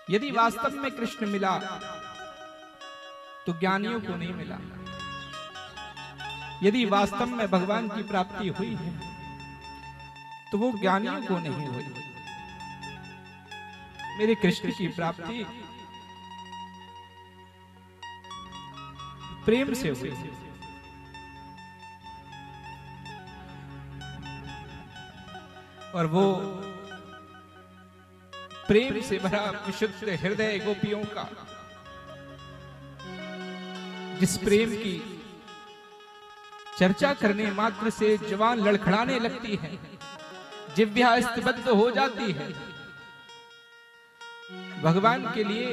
यदि वास्तव में कृष्ण मिला तो ज्ञानियों को नहीं मिला। यदि वास्तव में भगवान की प्राप्ति हुई है तो वो ज्ञानियों को नहीं हुई। मेरे कृष्ण की प्राप्ति प्रेम से हुई। और वो प्रेम से भरा विशुद्ध हृदय गोपियों का, जिस प्रेम की चर्चा करने मात्र से जवान लड़खड़ाने लगती है, जिह्वा स्तब्ध हो जाती है। भगवान के लिए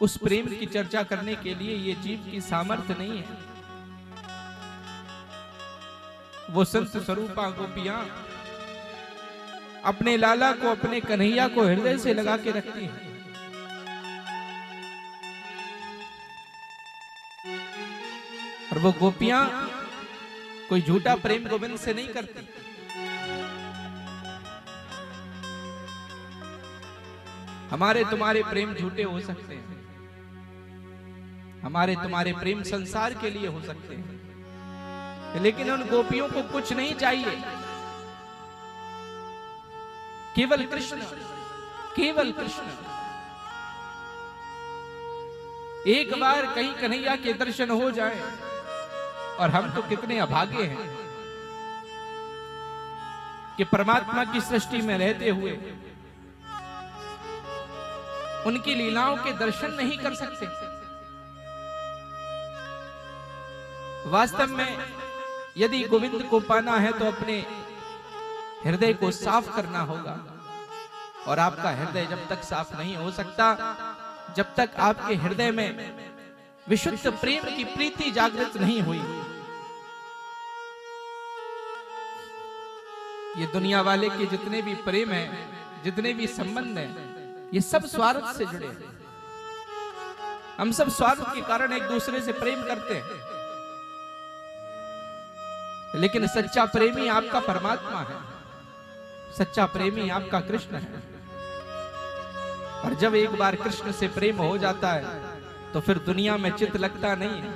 उस प्रेम की चर्चा करने के लिए ये जीव की सामर्थ्य नहीं है। वो संत स्वरूपा गोपियां अपने लाला को, अपने कन्हैया को हृदय से लगा के रखती हैं। और वो गोपियां कोई झूठा प्रेम गोविंद से नहीं करती। हमारे तुम्हारे प्रेम झूठे हो सकते हैं, हमारे तुम्हारे प्रेम संसार के लिए हो सकते हैं, लेकिन उन गोपियों को कुछ नहीं चाहिए, केवल कृष्ण, केवल कृष्ण। एक बार कहीं कन्हैया के दर्शन हो जाए, और हम तो कितने अभागे हैं कि परमात्मा की सृष्टि में रहते हुए उनकी लीलाओं के दर्शन नहीं कर सकते। वास्तव में यदि गोविंद को पाना है तो अपने हृदय को साफ करना होगा। और आपका हृदय जब तक साफ नहीं हो सकता, जब तक आपके हृदय में विशुद्ध प्रेम की प्रीति जागृत नहीं हुई, ये दुनिया वाले के जितने भी प्रेम है, जितने भी संबंध हैं, ये सब स्वार्थ से जुड़े हैं। हम सब स्वार्थ के कारण एक दूसरे से प्रेम करते हैं, लेकिन सच्चा प्रेमी आपका परमात्मा है, सच्चा प्रेमी आपका कृष्ण है। और जब एक बार कृष्ण से प्रेम हो जाता है तो फिर दुनिया में चित्त लगता नहीं है।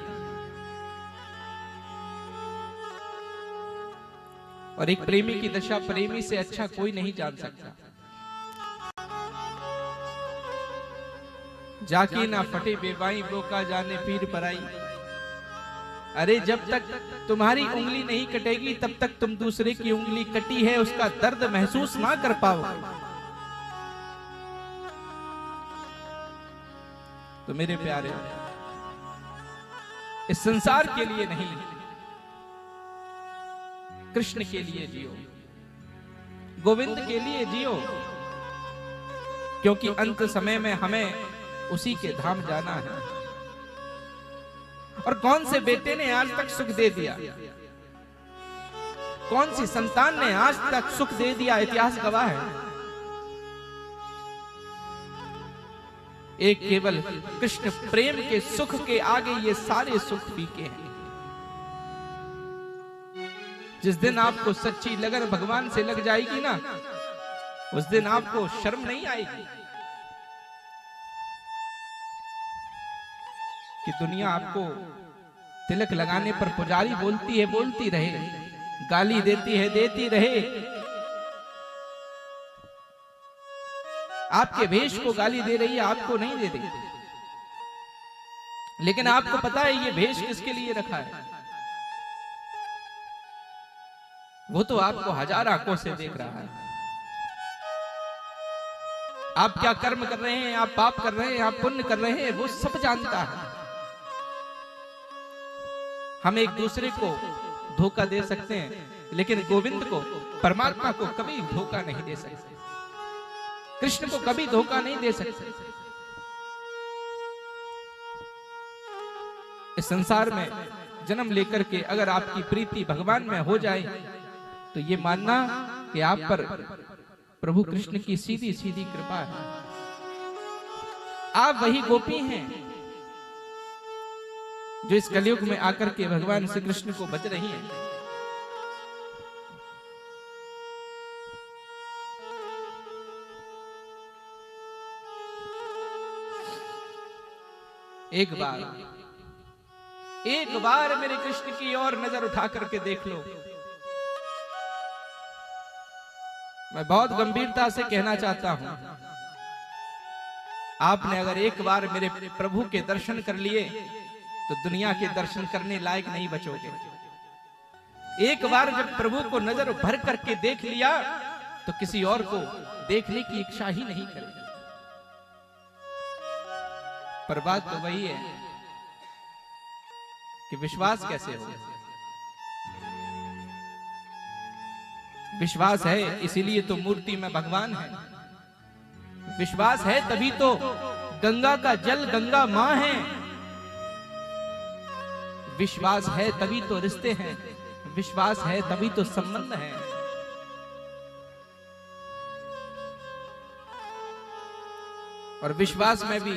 और एक प्रेमी की दशा प्रेमी से अच्छा कोई नहीं जान सकता। जाकी ना फटे बेवाई बोका जाने पीर पराई। अरे जब तक तुम्हारी उंगली नहीं कटेगी तब तक तुम दूसरे की उंगली कटी है उसका दर्द महसूस ना कर पाओगे। तो मेरे प्यारे, इस संसार के लिए नहीं, कृष्ण के लिए जियो, गोविंद के लिए जियो, क्योंकि अंत समय में हमें उसी के धाम जाना है। और कौन से बेटे ने आज तक सुख दे दिया, कौन सी संतान ने आज तक सुख दे दिया, इतिहास गवाह है। एक केवल कृष्ण प्रेम के सुख के आगे ये सारे सुख फीके हैं। जिस दिन आपको सच्ची लगन भगवान से लग जाएगी ना, उस दिन आपको शर्म नहीं आएगी कि दुनिया आपको तिलक लगाने पर पुजारी बोलती है बोलती रहे, गाली देती है देती रहे, आपके वेश को गाली दे रही है, आपको नहीं दे रही, लेकिन आपको पता है ये वेश किसके लिए रखा है। वो तो आपको हजार आंखों से देख रहा है। आप क्या कर्म कर रहे हैं, आप पाप कर रहे हैं, आप पुण्य कर रहे हैं, वो सब जानता है। हम एक दूसरे को धोखा दे सकते हैं, लेकिन गोविंद को, परमात्मा को कभी धोखा नहीं दे सकते, कृष्ण को कभी धोखा नहीं दे सकते। इस संसार में जन्म लेकर के अगर आपकी प्रीति भगवान में हो जाए तो ये मानना कि आप पर प्रभु कृष्ण की सीधी सीधी कृपा है। आप वही गोपी हैं जो इस कलयुग में आकर के भगवान श्री कृष्ण को बच रही हैं। एक बार मेरे कृष्ण की ओर नजर उठा करके देख लो। मैं बहुत गंभीरता से कहना चाहता हूं, आपने अगर एक बार मेरे प्रभु के दर्शन कर लिए तो दुनिया के दर्शन करने लायक नहीं बचोगे। एक बार जब प्रभु को नजर भर करके देख लिया तो किसी और को देखने की इच्छा ही नहीं करेगी। पर बात तो वही है कि विश्वास कैसे हो। विश्वास है इसीलिए तो मूर्ति में भगवान है। विश्वास है तभी तो गंगा का जल गंगा मां है। विश्वास है तभी तो रिश्ते हैं। विश्वास है तभी तो संबंध है। और विश्वास में भी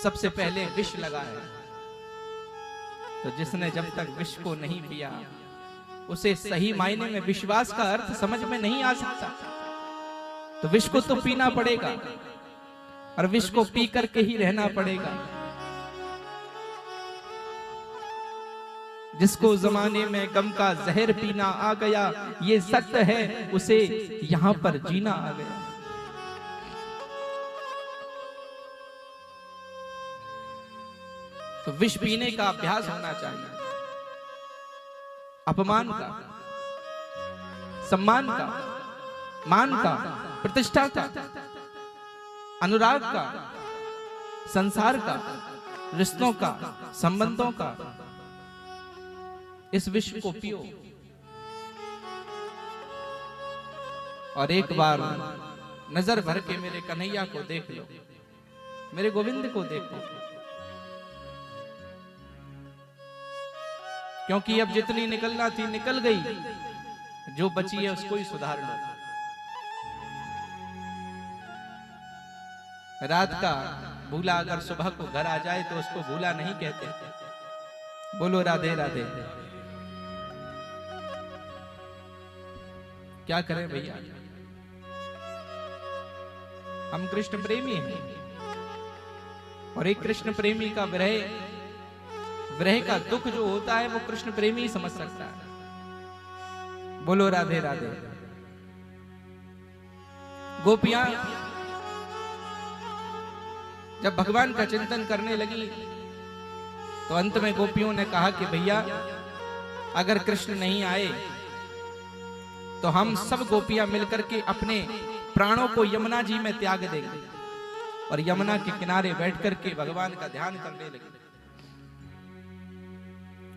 सबसे पहले विष लगा है। तो जिसने जब तक विष को नहीं पिया उसे सही मायने में विश्वास का अर्थ समझ में नहीं आ सकता। तो विष को तो पीना पड़ेगा और विष को पी करके ही रहना पड़ेगा। जिसको जमाने में गम का जहर पीना आ गया, ये सत्य है, उसे यहां पर जीना आ गया। तो विष पीने का अभ्यास होना चाहिए। अपमान का, सम्मान का, मान का, प्रतिष्ठा का, अनुराग का, संसार का, रिश्तों का, संबंधों का, इस विश्व को पियो। और एक बार नजर भर के मेरे कन्हैया को देख लो, मेरे गोविंद को देखो। क्योंकि अब जितनी निकलना थी निकल गई, जो बची है उसको ही सुधार लो। रात का भूला अगर सुबह को घर आ जाए तो उसको भूला नहीं कहते। बोलो राधे राधे। क्या करें भैया, हम कृष्ण प्रेमी हैं और एक कृष्ण प्रेमी का विरह का दुख जो होता है वो कृष्ण प्रेमी ही समझ सकता है। बोलो राधे राधे। गोपियां जब भगवान का चिंतन करने लगी तो अंत में गोपियों ने कहा कि भैया अगर कृष्ण नहीं आए तो हम सब गोपियां मिलकर के अपने प्राणों को यमुना जी में त्याग देंगे। और यमुना के किनारे बैठ करके भगवान का ध्यान करने लगे।